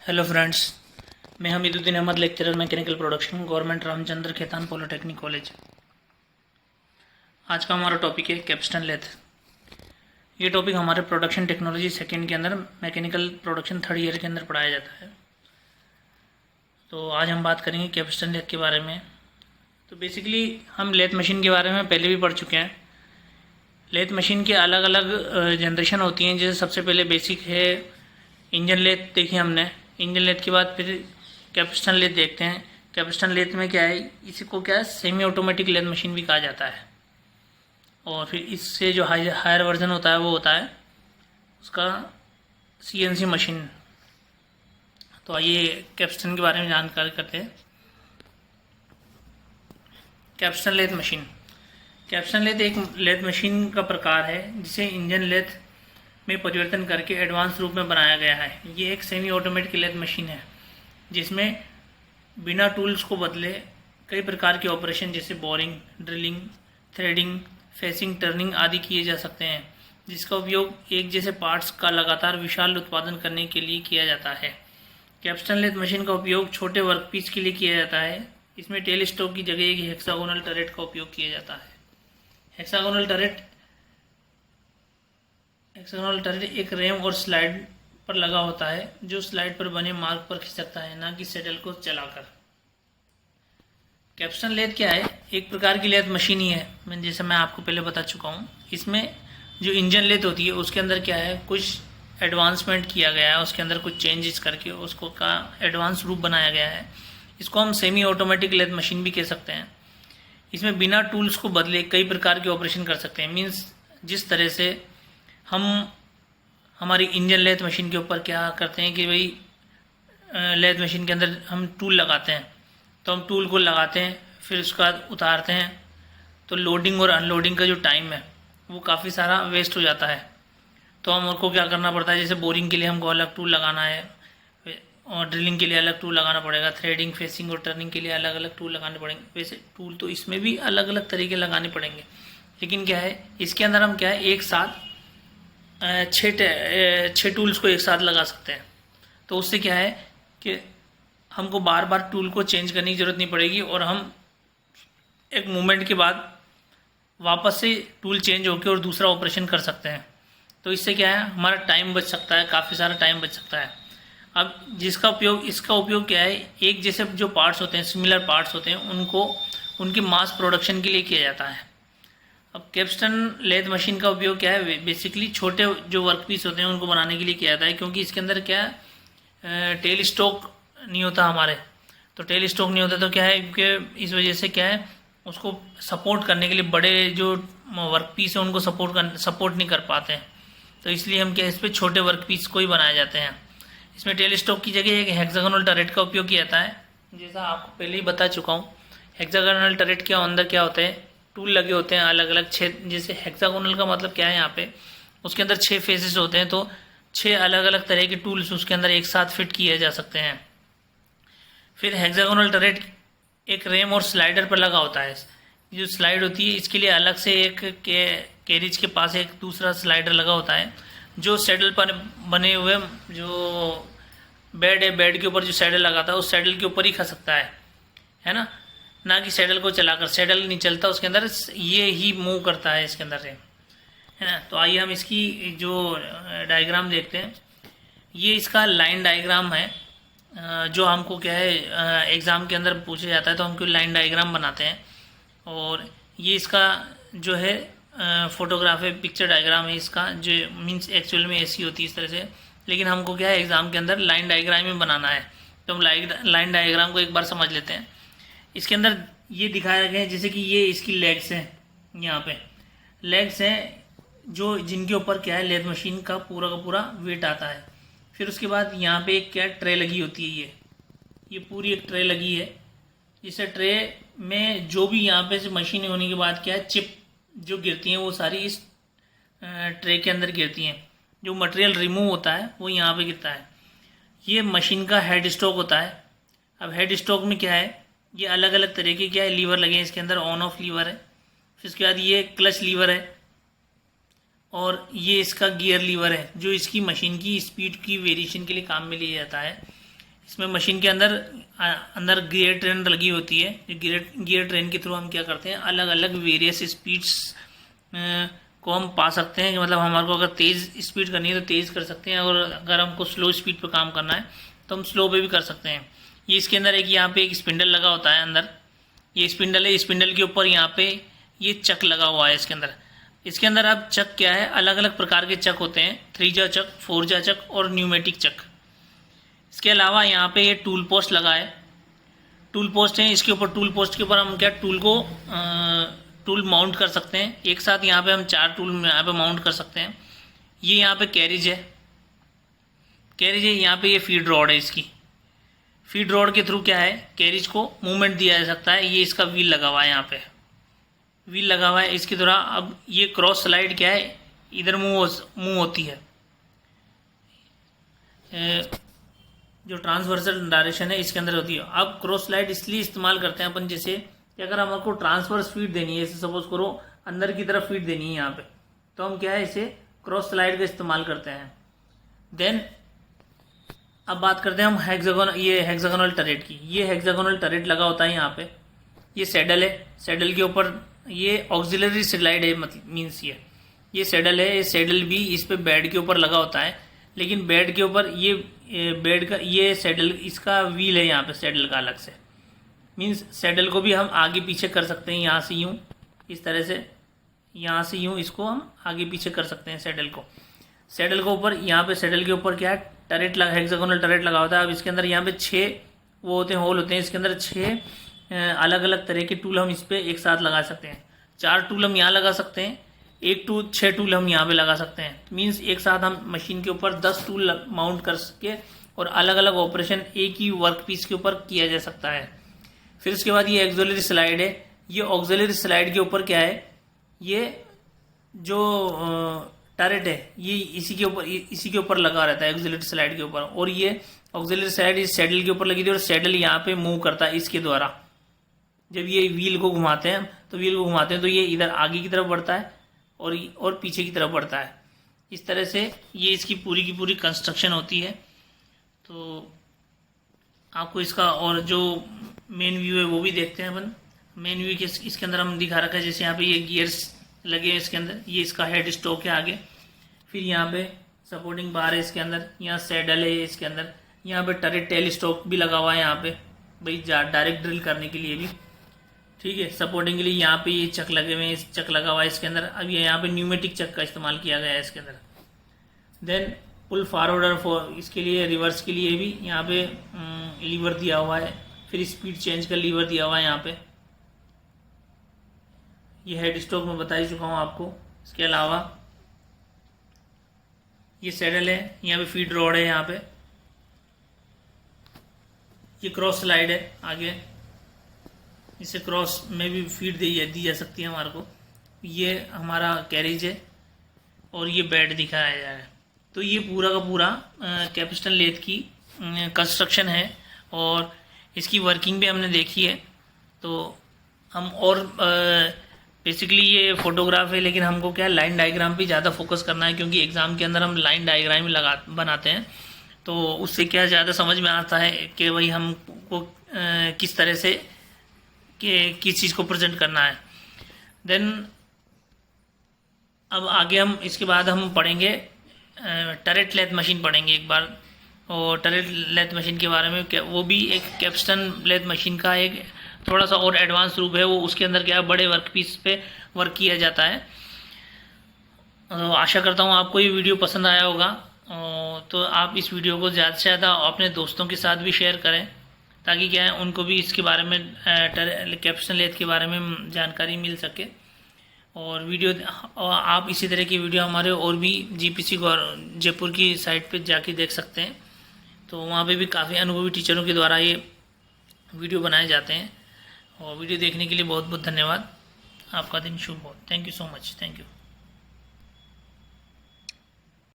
Hello friends, मैं Hamiduddin Ahmed, lecturer mechanical production, government Ramchandra Khetan polytechnic college. आज का हमारा टॉपिक है कैप्स्टन लेथ। ये टॉपिक हमारे प्रोडक्शन टेक्नोलॉजी सेकेंड के अंदर मैकेनिकल प्रोडक्शन थर्ड ईयर के अंदर पढ़ाया जाता है। तो आज हम बात करेंगे कैप्स्टन लेथ के बारे में। तो बेसिकली हम लेथ मशीन के बारे में पहले भी पढ़ चुके हैं। लेथ मशीन के अलग अलग जनरेशन होती हैं। जैसे सबसे पहले बेसिक है इंजन लेथ, देखी हमने। इंजन लेथ के बाद फिर कैप्स्टन लेथ देखते हैं। कैप्स्टन लेथ में क्या है, इसी को क्या है सेमी ऑटोमेटिक लेथ मशीन भी कहा जाता है। और फिर इससे जो हायर वर्जन होता है वो होता है उसका सीएनसी मशीन। तो आइए कैप्स्टन के बारे में जानकारी करते हैं। Capstan lathe machine. Capstan lathe एक लेथ मशीन का प्रकार है जिसे इंजन लेथ में परिवर्तन करके एडवांस रूप में बनाया गया है। ये एक सेमी ऑटोमेटिक लेथ मशीन है जिसमें बिना टूल्स को बदले कई प्रकार के ऑपरेशन जैसे boring, drilling, threading, facing, turning आदि किए जा सकते हैं, जिसका उपयोग एक जैसे पार्ट्स का लगातार विशाल उत्पादन करने के लिए किया जाता है। कैप्स्टन लेथ मशीन का उपयोग छोटे वर्कपीस के लिए किया जाता है। इसमें टेल स्टॉक की जगह एक हेक्सागोनल टरेट का उपयोग किया जाता है। हेक्सागोनल टरेट एक रेम और स्लाइड पर लगा होता है जो स्लाइड पर बने मार्ग पर खिसकता है, ना कि सेडल को चलाकर। कैप्स्टन लेथ क्या है, एक प्रकार की लेथ मशीन ही है, जैसे मैं आपको पहले बता चुका हूँ। इसमें जो इंजन लेथ होती है उसके अंदर क्या है, कुछ एडवांसमेंट किया गया है, उसके अंदर कुछ चेंजेस करके उसको का एडवांस रूप बनाया गया है। इसको हम सेमी ऑटोमेटिक लेथ मशीन भी कह सकते हैं। इसमें बिना टूल्स को बदले कई प्रकार के ऑपरेशन कर सकते हैं। मीन्स जिस तरह से हम हमारी इंजन लेथ मशीन के ऊपर क्या करते हैं कि भाई लेथ मशीन के अंदर हम टूल लगाते हैं, तो हम टूल को लगाते हैं, फिर उसके बाद उतारते हैं, तो लोडिंग और अनलोडिंग का जो टाइम है वो काफ़ी सारा वेस्ट हो जाता है। तो हम उनको क्या करना पड़ता है, जैसे बोरिंग के लिए हमको अलग टूल लगाना है और ड्रिलिंग के लिए अलग टूल लगाना पड़ेगा, थ्रेडिंग, फेसिंग और टर्निंग के लिए अलग अलग टूल लगाने पड़ेंगे। वैसे टूल तो इसमें भी अलग अलग तरीके लगाने पड़ेंगे, लेकिन क्या है इसके अंदर हम क्या है एक साथ छः टूल्स को एक साथ लगा सकते हैं। तो उससे क्या है कि हमको बार बार टूल को चेंज करने की ज़रूरत नहीं पड़ेगी और हम एक मूवमेंट के बाद वापस से टूल चेंज होकर और दूसरा ऑपरेशन कर सकते हैं। तो इससे क्या है हमारा टाइम बच सकता है, काफ़ी सारा टाइम बच सकता है। अब इसका उपयोग क्या है, एक जैसे जो पार्ट्स होते हैं, सिमिलर पार्ट्स होते हैं, उनको उनकी मास प्रोडक्शन के लिए किया जाता है। अब कैप्स्टन लेथ मशीन का उपयोग क्या है, बेसिकली छोटे जो वर्कपीस होते हैं उनको बनाने के लिए किया जाता है, क्योंकि इसके अंदर क्या है टेल स्टॉक नहीं होता हमारे। तो टेल स्टॉक नहीं होता तो क्या है कि इस वजह से क्या है उसको सपोर्ट करने के लिए बड़े जो वर्कपीस हैं उनको सपोर्ट नहीं कर पाते हैं। तो इसलिए हम क्या इस पर छोटे वर्कपीस को ही बनाए जाते हैं। इसमें टेल स्टॉक की जगह एक हेक्सागोनल टरेट का उपयोग किया जाता है। जैसा आपको पहले ही बता चुका हूँ, हेक्सागोनल टरेट के अंदर क्या होते हैं, टूल लगे होते हैं अलग अलग छः। जैसे हेक्सागोनल का मतलब क्या है, यहाँ पे उसके अंदर 6 फेसेस होते हैं, तो 6 अलग अलग तरह के टूल्स उसके अंदर एक साथ फिट किए जा सकते हैं। फिर हेक्सागोनल टरेट एक रेम और स्लाइडर पर लगा होता है। जो स्लाइड होती है इसके लिए अलग से एक कैरिज के पास एक दूसरा स्लाइडर लगा होता है, जो सैडल पर बने हुए जो बेड है, बेड के ऊपर जो सैडल लगाता है उस सैडल के ऊपर ही खसकता है ना कि सैडल को चलाकर। सैडल नहीं चलता उसके अंदर, ये ही मूव करता है इसके अंदर से, है ना। तो आइए हम इसकी जो डायग्राम देखते हैं। ये इसका लाइन डायग्राम है, जो हमको क्या है एग्ज़ाम के अंदर पूछा जाता है तो हमको लाइन डायग्राम बनाते हैं। और ये इसका जो है फोटोग्राफ है, पिक्चर डायग्राम है इसका, जो मीन्स एक्चुअल में ऐसी होती है इस तरह से, लेकिन हमको क्या है एग्ज़ाम के अंदर लाइन डायग्राम ही बनाना है। तो हम लाइन डायग्राम को एक बार समझ लेते हैं। इसके अंदर ये दिखाया गया है जैसे कि ये इसकी लेग्स हैं, यहाँ पे लेग्स हैं जो जिनके ऊपर क्या है लेथ मशीन का पूरा वेट आता है। फिर उसके बाद यहाँ पे एक क्या ट्रे लगी होती है, ये पूरी एक ट्रे लगी है। इस ट्रे में जो भी यहाँ पे से मशीन होने के बाद क्या है चिप जो गिरती हैं वो सारी इस ट्रे के अंदर गिरती हैं। जो मटेरियल रिमूव होता है वो यहाँ पे गिरता है। ये मशीन का हेड स्टॉक होता है। अब हेड स्टॉक में क्या है, ये अलग अलग तरह के क्या है लीवर लगे हैं इसके अंदर, ऑन ऑफ लीवर है। फिर उसके बाद ये क्लच लीवर है और ये इसका गियर लीवर है जो इसकी मशीन की स्पीड की वेरिएशन के लिए काम में लिया जाता है। इसमें मशीन के अंदर गियर ट्रेन लगी होती है। गियर ट्रेन के थ्रू हम क्या करते हैं, अलग अलग वेरियस स्पीड्स को हम पा सकते हैं। मतलब हमारे को अगर तेज़ स्पीड करनी है तो तेज़ कर सकते हैं, और अगर हमको स्लो स्पीड पे काम करना है तो हम स्लो पे भी कर सकते हैं। ये इसके अंदर एक यहाँ पे एक स्पिंडल लगा होता है अंदर, ये स्पिंडल है। स्पिंडल के ऊपर यहाँ पे ये चक लगा हुआ है इसके अंदर। इसके अंदर अब चक क्या है, अलग अलग प्रकार के चक होते हैं, 3 जा चक, 4 जा चक और न्यूमेटिक चक। इसके अलावा यहाँ पे ये टूल पोस्ट लगा है, टूल पोस्ट है इसके ऊपर। टूल पोस्ट के ऊपर हम क्या टूल माउंट कर सकते हैं। एक साथ यहाँ पे हम 4 टूल यहाँ पे माउंट कर सकते हैं। ये यहाँ पे कैरेज है, यहाँ पे ये फीड रॉड है। इसकी फीड रॉड के थ्रू क्या है, कैरेज को मूवमेंट दिया जा सकता है। ये इसका व्हील लगा हुआ है, यहाँ पे व्हील लगा हुआ है इसकी तरह। अब ये क्रॉस स्लाइड क्या है, इधर मूव होती है। जो ट्रांसवर्सल डायरेक्शन है इसके अंदर होती है। अब क्रॉस स्लाइड इसलिए इस्तेमाल करते हैं अपन, जैसे कि अगर हमको ट्रांसवर्स फीड देनी है, जैसे सपोज करो अंदर की तरफ फीड देनी है यहाँ पे, तो हम क्या है इसे क्रॉस स्लाइड का इस्तेमाल करते हैं। देन अब बात करते हैं हम हेक्सागोनल टरेट की। ये हेक्सागोनल टरेट लगा होता है यहाँ पे। ये सैडल है, सैडल के ऊपर ये ऑक्सिलरी स्लाइड है, मतलब मीन्स ये सैडल है। ये सैडल भी इस पे बेड के ऊपर लगा होता है, लेकिन बेड के ऊपर ये बेड का ये सैडल, इसका व्हील है यहाँ पे सैडल का अलग से। मीन्स सैडल को भी हम आगे पीछे कर सकते हैं, यहाँ से यूँ, इस तरह से यहाँ से यूँ इसको हम आगे पीछे कर सकते हैं सैडल को। सैडल के ऊपर यहाँ पे सैडल के ऊपर क्या है, टरेट लगा, हेक्सागोनल टरेट लगा होता है। अब इसके अंदर यहाँ पे 6 वो होते हैं, होल होते हैं। इसके अंदर 6 अलग अलग तरह के टूल हम इस पर एक साथ लगा सकते हैं। 4 टूल हम यहाँ लगा सकते हैं, 6 टूल हम यहाँ पे लगा सकते हैं। मीन्स एक साथ हम मशीन के ऊपर 10 टूल माउंट कर सके और अलग अलग ऑपरेशन एक ही वर्क पीस के ऊपर किया जा सकता है। फिर उसके बाद ये ऑक्सिलरी स्लाइड है। ये ऑक्सिलरी स्लाइड के ऊपर क्या है, ये जो टरेट है ये इसी के ऊपर लगा रहता है, ऑक्सिलरी स्लाइड के ऊपर। और ये ऑक्सिलरी स्लाइड इस सैडल के ऊपर लगी थी, और सैडल यहाँ पे मूव करता है इसके द्वारा। जब ये व्हील को घुमाते हैं तो ये इधर आगे की तरफ बढ़ता है और पीछे की तरफ बढ़ता है। इस तरह से ये इसकी पूरी की पूरी कंस्ट्रक्शन होती है। तो आपको इसका और जो मेन व्यू है वो भी देखते हैं अपन। मेन व्यू इसके अंदर हम दिखा रखा है, जैसे यहाँ पे ये गियर्स लगे हैं इसके अंदर, ये इसका हेड स्टॉक है आगे। फिर यहाँ पे सपोर्टिंग बार है इसके अंदर, यहाँ सैडल है इसके अंदर, यहाँ पे टरेट टेल स्टॉक भी लगा हुआ है यहाँ पे भाई डायरेक्ट ड्रिल करने के लिए भी, ठीक है। सपोर्टिंग के लिए यहाँ पे ये चक लगे हुए हैं, चक लगा हुआ है इसके अंदर। अब ये यहाँ पे न्यूमेटिक चक का इस्तेमाल किया गया है इसके अंदर। देन पुल फॉरवर्ड और इसके लिए रिवर्स के लिए भी यहाँ पे लीवर दिया हुआ है। फिर स्पीड चेंज का लीवर दिया हुआ है यहाँ पे। ये हेड स्टॉक मैं बता ही चुका हूँ आपको। इसके अलावा ये सैडल है, यहाँ पे फीड रॉड है, यहाँ पे ये क्रॉस स्लाइड है आगे, इसे क्रॉस में भी फीड दी जा सकती है हमारे को। ये हमारा कैरेज है और ये बेड दिखाया जा रहा है। तो ये पूरा का पूरा कैपिस्टन लेथ की कंस्ट्रक्शन है और इसकी वर्किंग भी हमने देखी है। तो हम और बेसिकली ये फोटोग्राफ है, लेकिन हमको क्या लाइन डायग्राम पे ज़्यादा फोकस करना है, क्योंकि एग्ज़ाम के अंदर हम लाइन डायग्राम बनाते हैं। तो उससे क्या ज़्यादा समझ में आता है कि भाई हमको किस तरह से किस चीज़ को प्रेजेंट करना है। देन अब आगे हम इसके बाद हम पढ़ेंगे टरेट लेथ मशीन पढ़ेंगे एक बार। और टरेट लेथ मशीन के बारे में क्या, वो भी एक कैपिस्टन लेथ मशीन का एक थोड़ा सा और एडवांस रूप है। वो उसके अंदर क्या बड़े वर्क पीस पे वर्क किया जाता है। तो आशा करता हूँ आपको ये वीडियो पसंद आया होगा। तो आप इस वीडियो को ज़्यादा से ज़्यादा अपने दोस्तों के साथ भी शेयर करें, ताकि क्या है उनको भी इसके बारे में कैपिस्टन लेथ के बारे में जानकारी मिल सके। और आप इसी तरह की वीडियो हमारे और भी जीपीसी जयपुर की साइट पे जाके देख सकते हैं। तो वहाँ पे भी काफ़ी अनुभवी टीचरों के द्वारा ये वीडियो बनाए जाते हैं। और वीडियो देखने के लिए बहुत बहुत धन्यवाद। आपका दिन शुभ हो। Thank you so much. Thank you.